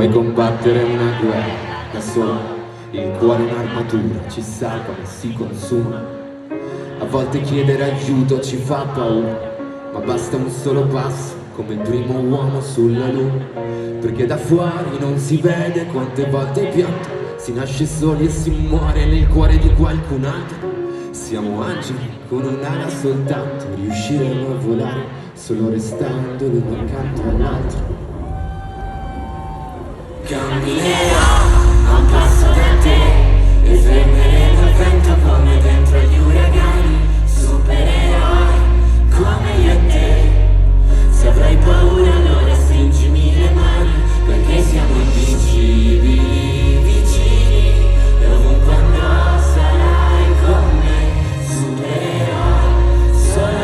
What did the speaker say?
Vuoi combattere una guerra da solo? Il cuore è un'armatura, ci salva e si consuma. A volte chiedere aiuto ci fa paura, ma basta un solo passo, come il primo uomo sulla luna. Perché da fuori non si vede quante volte pianto, si nasce soli e si muore nel cuore di qualcun altro. Siamo angeli con un'ala soltanto, riusciremo a volare solo restando l'uno accanto all'altro. Camminerò a un passo da te e fermeremo il vento come dentro gli uragani. Supereremo